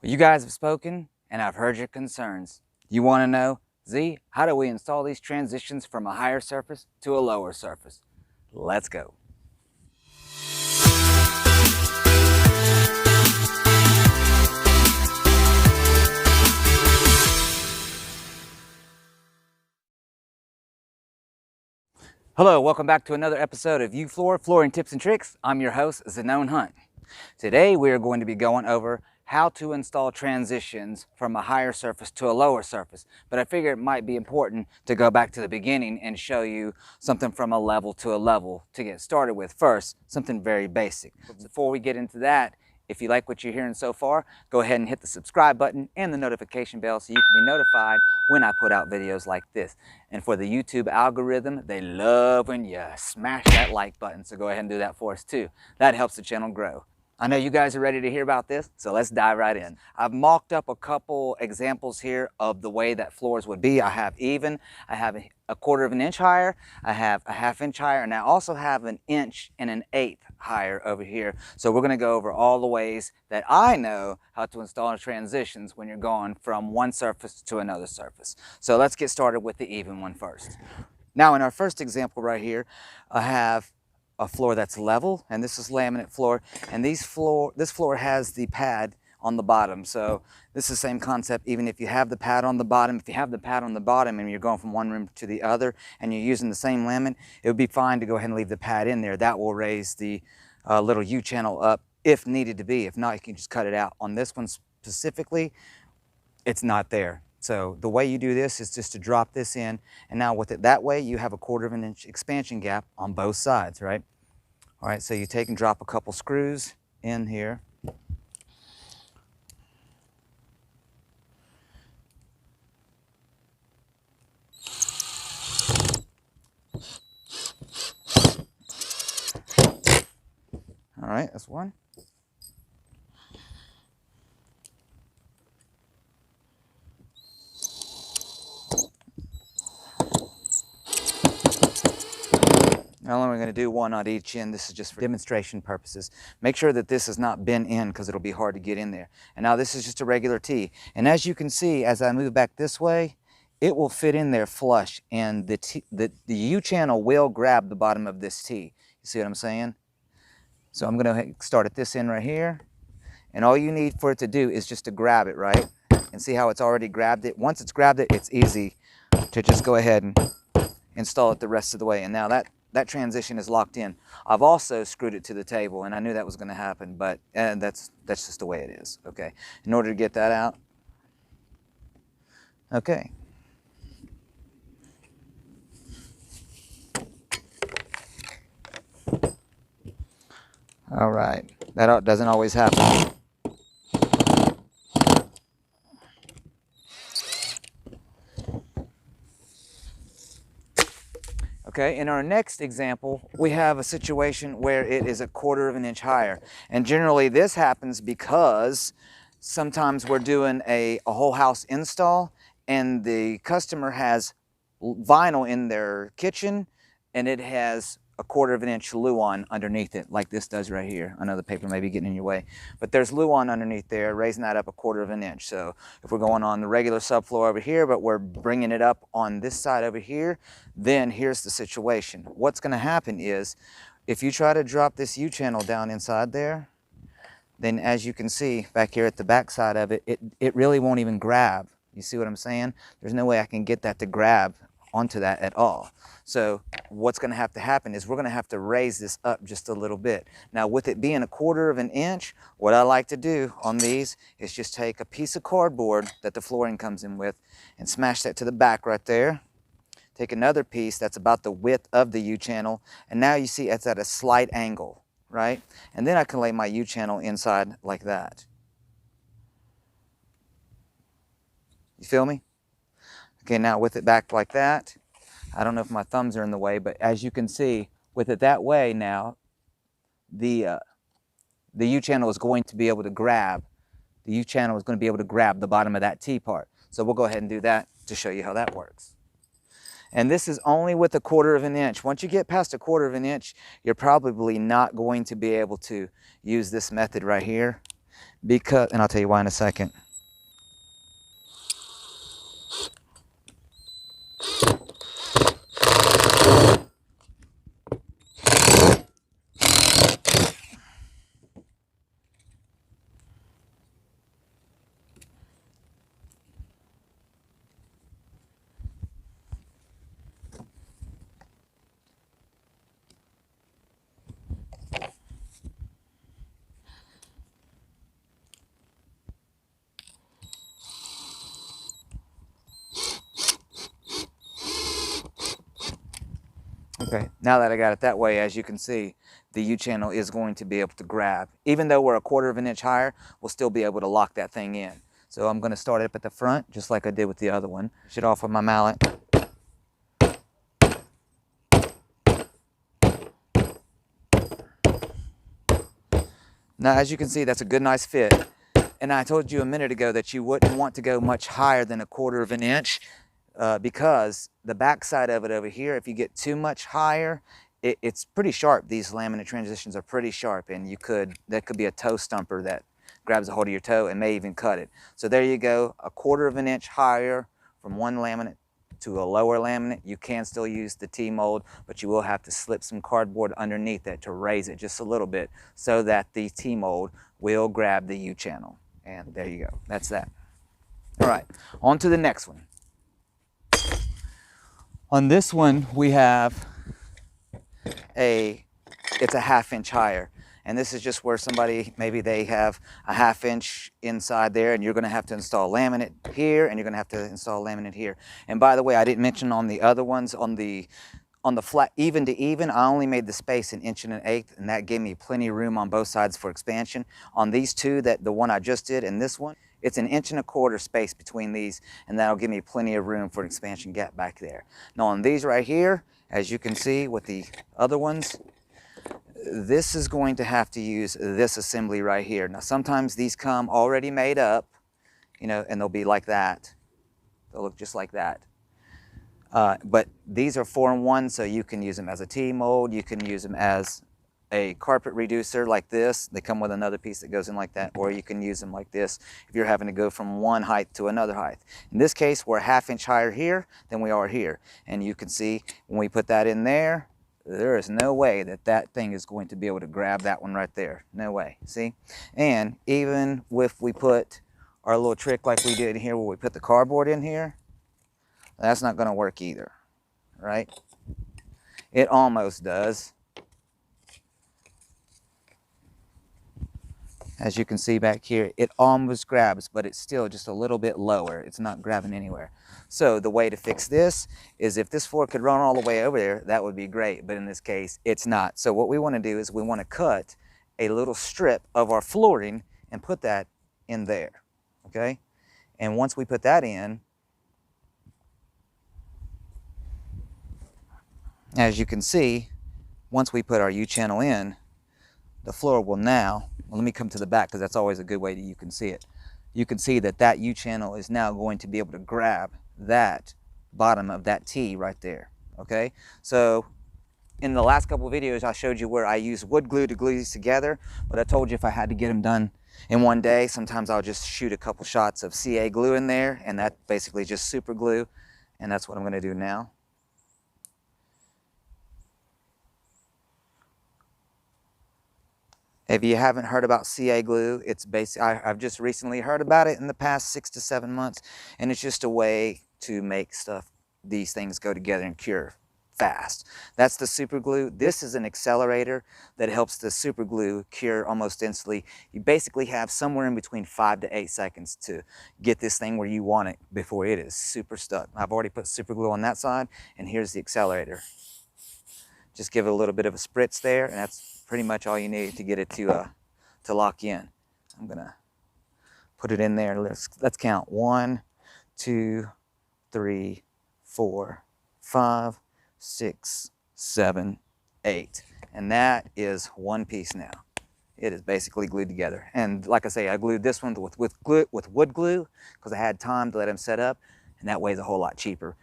Well, you guys have spoken, and I've heard your concerns. You want to know, Z, how do we install these transitions from a higher surface to a lower surface? Let's go. Hello, welcome back to another episode of YOUFLOOR, Flooring Tips and Tricks. I'm your host, Zanone Hunt. Today we are going to be going over how to install transitions from a higher surface to a lower surface. But I figure it might be important to go back to the beginning and show you something from a level to a level to get started with. First, something very basic. Before we get into that, if you like what you're hearing so far, go ahead and hit the subscribe button and the notification bell so you can be notified when I put out videos like this. And for the YouTube algorithm, they love when you smash that like button, so go ahead and do that for us too. That helps the channel grow. I know you guys are ready to hear about this, so let's dive right in. I've mocked up a couple examples here of the way that floors would be. I have even, I have a 1/4 of an inch higher, I have a 1/2 inch higher, and I also have an inch and an 1/8 higher over here. So we're gonna go over all the ways that I know how to install transitions when you're going from one surface to another surface. So let's get started with the even one first. Now in our first example right here, I have a floor that's level, and this is laminate floor, and this floor has the pad on the bottom. So this is the same concept even if you have the pad on the bottom. If you have the pad on the bottom and you're going from one room to the other and you're using the same laminate, it would be fine to go ahead and leave the pad in there. That will raise the little U-channel up if needed to be. If not, you can just cut it out. On this one specifically, it's not there. So the way you do this is just to drop this in, and now with it that way, you have a 1/4 of an inch expansion gap on both sides, right? All right, so you take and drop a couple screws in here. All right, that's one. Now I'm only going to do one on each end. This is just for demonstration purposes. Make sure that this has not been in because it'll be hard to get in there. And now this is just a regular T. And as you can see, as I move back this way, it will fit in there flush, and the U-channel will grab the bottom of this T. You see what I'm saying? So I'm going to start at this end right here. And all you need for it to do is just to grab it, right? And see how it's already grabbed it? Once it's grabbed it, it's easy to just go ahead and install it the rest of the way. And now that transition is locked in. I've also screwed it to the table, and I knew that was going to happen, but that's just the way it is, okay? In order to get that out, okay. All right, that doesn't always happen. Okay, in our next example, we have a situation where it is a 1/4 of an inch higher. And generally this happens because sometimes we're doing a whole house install and the customer has vinyl in their kitchen and it has a 1/4 of an inch luan underneath it, like this does right here. I know the paper may be getting in your way, but there's luan underneath there, raising that up a 1/4 of an inch. So if we're going on the regular subfloor over here, but we're bringing it up on this side over here, then here's the situation. What's going to happen is, if you try to drop this U-channel down inside there, then as you can see back here at the back side of it, it really won't even grab. You see what I'm saying? There's no way I can get that to grab onto that at all. So what's going to have to happen is we're going to have to raise this up just a little bit. Now with it being a 1/4 of an inch, what I like to do on these is just take a piece of cardboard that the flooring comes in with and smash that to the back right there. Take another piece that's about the width of the U-channel, and now you see it's at a slight angle, right? And then I can lay my U-channel inside like that. You feel me? Okay, now with it back like that, I don't know if my thumbs are in the way, but as you can see, with it that way now, the U-channel is going to be able to grab, the bottom of that T part. So we'll go ahead and do that to show you how that works. And this is only with a 1/4 of an inch. Once you get past a 1/4 of an inch, you're probably not going to be able to use this method right here, because, and I'll tell you why in a second. Okay, now that I got it that way, as you can see, the U-channel is going to be able to grab. Even though we're 1/4 of an inch higher, we'll still be able to lock that thing in. So I'm going to start it up at the front, just like I did with the other one. Push it off with my mallet. Now, as you can see, that's a good, nice fit. And I told you a minute ago that you wouldn't want to go much higher than 1/4 of an inch because the back side of it over here, if you get too much higher, it's pretty sharp. These laminate transitions are pretty sharp, and that could be a toe stumper that grabs a hold of your toe and may even cut it. So there you go, 1/4 of an inch higher from one laminate to a lower laminate. You can still use the T-mold, but you will have to slip some cardboard underneath it to raise it just a little bit so that the T-mold will grab the U-channel. And there you go, that's that. All right, on to the next one. On this one, we have it's a 1/2 inch higher. And this is just where somebody, maybe they have a 1/2 inch inside there, and you're gonna have to install laminate here, and you're gonna have to install laminate here. And by the way, I didn't mention on the other ones, on the flat even to even, I only made the space 1 1/8 inches, and that gave me plenty of room on both sides for expansion. On these two, the one I just did and this one, it's 1 1/4 inch space between these, and that'll give me plenty of room for an expansion gap back there. Now on these right here, as you can see with the other ones, this is going to have to use this assembly right here. Now sometimes these come already made up, you know, and they'll be like that. They'll look just like that. But these are 4-in-1, so you can use them as a T-mold. You can use them as a carpet reducer like this. They come with another piece that goes in like that, or you can use them like this if you're having to go from one height to another height. In this case, we're 1/2 inch higher here than we are here. And you can see when we put that in there, there is no way that that thing is going to be able to grab that one right there. No way, see? And even if we put our little trick like we did here where we put the cardboard in here, that's not gonna work either, right? It almost does. As you can see back here, it almost grabs, but it's still just a little bit lower. It's not grabbing anywhere. So the way to fix this is if this floor could run all the way over there, that would be great. But in this case, it's not. So what we want to do is we want to cut a little strip of our flooring and put that in there, okay? And once we put that in, as you can see, once we put our U-channel in, the floor will now, well, let me come to the back because that's always a good way that you can see it. You can see that that U-channel is now going to be able to grab that bottom of that T right there, okay? So in the last couple of videos, I showed you where I use wood glue to glue these together, but I told you if I had to get them done in one day, sometimes I'll just shoot a couple shots of CA glue in there, and that basically just super glue, and that's what I'm gonna do now. If you haven't heard about CA glue, it's I've just recently heard about it in the past 6 to 7 months, and it's just a way to make these things go together and cure fast. That's the super glue. This is an accelerator that helps the super glue cure almost instantly. You basically have somewhere in between 5 to 8 seconds to get this thing where you want it before it is super stuck. I've already put super glue on that side, and here's the accelerator. Just give it a little bit of a spritz there, and that's pretty much all you need to get it to lock in. I'm gonna put it in there. Let's count 1, 2, 3, 4, 5, 6, 7, 8, and that is one piece now. It is basically glued together. And like I say, I glued this one with wood glue because I had time to let them set up, and that way is a whole lot cheaper.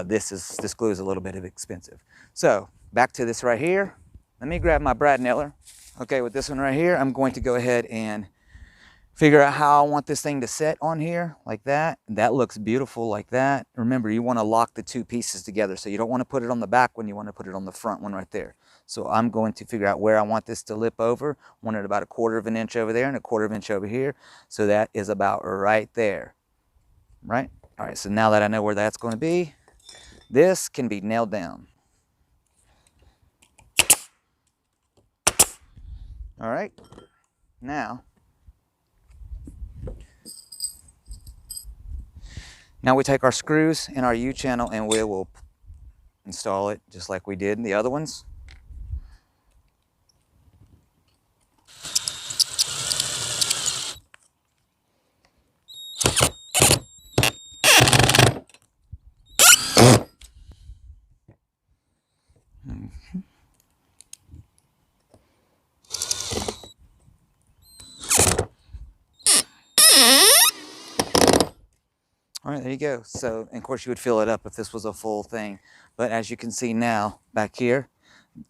This glue is a little bit expensive. So back to this right here. Let me grab my brad nailer. Okay, with this one right here, I'm going to go ahead and Figure out how I want this thing to set on here, like that. That looks beautiful like that. Remember, you want to lock the two pieces together, so you don't want to put it on the back one, you want to put it on the front one right there. So I'm going to figure out where I want this to lip over. I want it about 1/4 of an inch over there and 1/4 of an inch over here. So that is about right there, right? All right, so now that I know where that's going to be, this can be nailed down. All right, now we take our screws in our U-channel and we will install it just like we did in the other ones. All right, there you go. So, and of course you would fill it up if this was a full thing. But as you can see now, back here,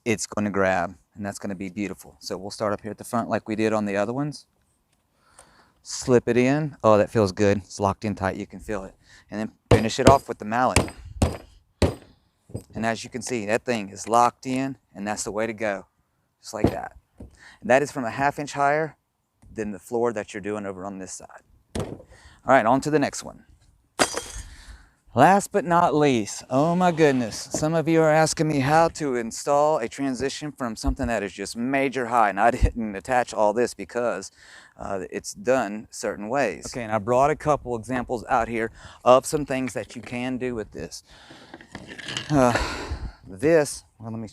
it's going to grab, and that's going to be beautiful. So we'll start up here at the front like we did on the other ones. Slip it in. Oh, that feels good. It's locked in tight. You can feel it. And then finish it off with the mallet. And as you can see, that thing is locked in, and that's the way to go. Just like that. And that is from a 1/2 inch higher than the floor that you're doing over on this side. All right, on to the next one. Last but not least, oh my goodness, some of you are asking me how to install a transition from something that is just major high, and I didn't attach all this because it's done certain ways. Okay, and I brought a couple examples out here of some things that you can do with this. Well, let me...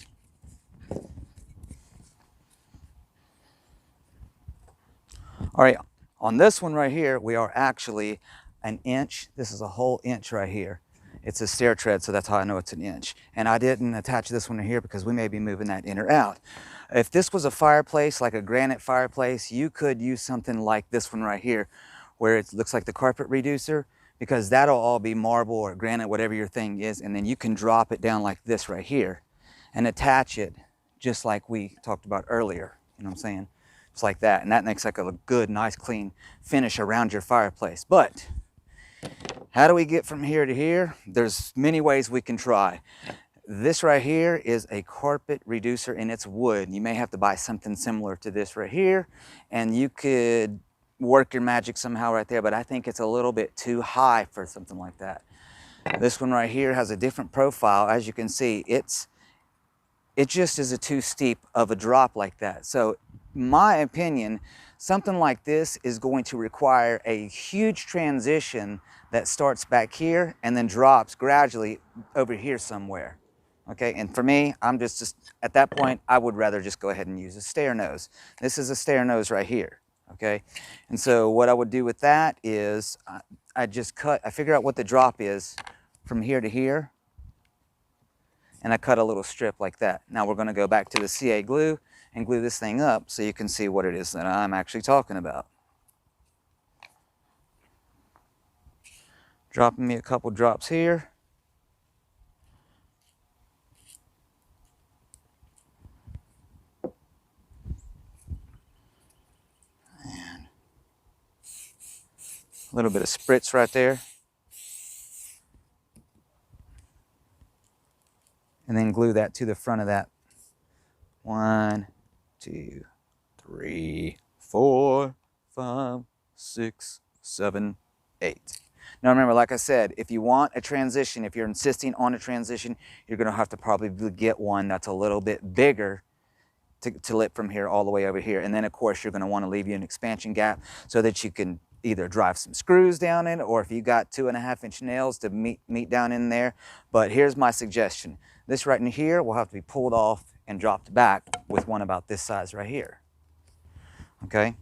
All right, on this one right here, we are actually an inch. This is a whole inch right here. It's a stair tread, so that's how I know it's an inch. And I didn't attach this one here because we may be moving that in or out. If this was a fireplace, like a granite fireplace, you could use something like this one right here, where it looks like the carpet reducer, because that'll all be marble or granite, whatever your thing is, and then you can drop it down like this right here and attach it just like we talked about earlier. You know what I'm saying? It's like that, and that makes like a good, nice, clean finish around your fireplace. But how do we get from here to here? There's many ways we can try. This right here is a carpet reducer, and it's wood. You may have to buy something similar to this right here, and you could work your magic somehow right there, but I think it's a little bit too high for something like that. This one right here has a different profile. As you can see, it just is a too steep of a drop like that. So my opinion, something like this is going to require a huge transition that starts back here and then drops gradually over here somewhere. Okay, and for me, I'm just at that point, I would rather just go ahead and use a stair nose. This is a stair nose right here. Okay, and so what I would do with that is I figure out what the drop is from here to here, and I cut a little strip like that. Now we're going to go back to the CA glue and glue this thing up so you can see what it is that I'm actually talking about. Dropping me a couple drops here. And a little bit of spritz right there. And then glue that to the front of that. 1, 2, 3, 4, 5, 6, 7, 8. Now remember, like I said, if you want a transition, if you're insisting on a transition, you're going to have to probably get one that's a little bit bigger to lip from here all the way over here. And then of course you're going to want to leave you an expansion gap so that you can either drive some screws down in, or if you got 2.5 inch nails to meet down in there. But here's my suggestion. This right in here will have to be pulled off and dropped back with one about this size right here. Okay?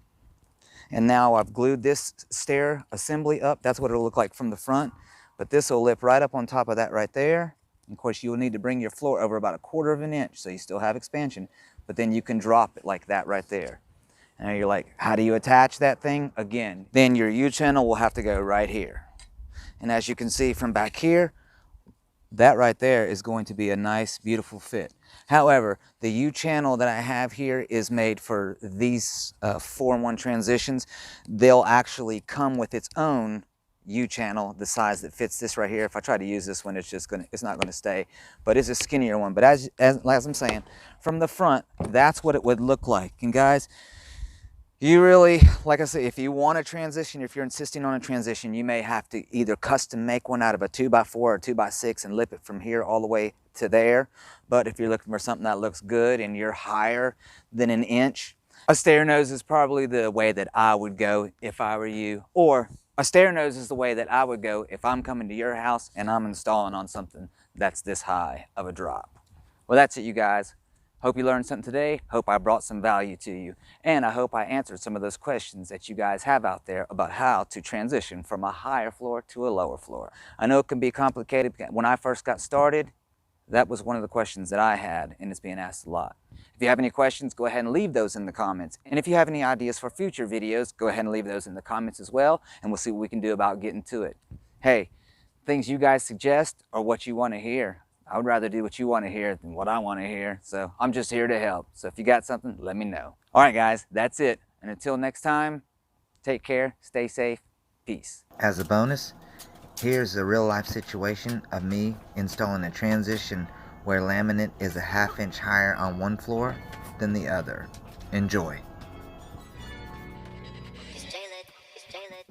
And now I've glued this stair assembly up. That's what it'll look like from the front. But this will lip right up on top of that right there. And of course, you'll need to bring your floor over about 1/4 of an inch so you still have expansion. But then you can drop it like that right there. And you're like, how do you attach that thing? Again, then your U-channel will have to go right here. And as you can see from back here, that right there is going to be a nice, beautiful fit. However, the U-channel that I have here is made for these 4-in-1 transitions. They'll actually come with its own U-channel, the size that fits this right here. If I try to use this one, it's not gonna stay, but it's a skinnier one. But as I'm saying, from the front, that's what it would look like. And guys, you really, like I say, if you want a transition, if you're insisting on a transition, you may have to either custom make one out of a 2x4 or 2x6 and lip it from here all the way to there. But if you're looking for something that looks good and you're higher than an inch, a stair nose is probably the way that I would go if I were you. Or a stair nose is the way that I would go if I'm coming to your house and I'm installing on something that's this high of a drop. Well, that's it, you guys. Hope you learned something today. Hope I brought some value to you. And I hope I answered some of those questions that you guys have out there about how to transition from a higher floor to a lower floor. I know it can be complicated. When I first got started, that was one of the questions that I had, and it's being asked a lot. If you have any questions, go ahead and leave those in the comments. And if you have any ideas for future videos, go ahead and leave those in the comments as well, and we'll see what we can do about getting to it. Hey, things you guys suggest are what you want to hear. I would rather do what you want to hear than what I want to hear. So I'm just here to help. So if you got something, let me know. All right, guys, that's it. And until next time, take care, stay safe, peace. As a bonus, here's a real life situation of me installing a transition where laminate is a 1/2 inch higher on one floor than the other. Enjoy. It's J-Lit.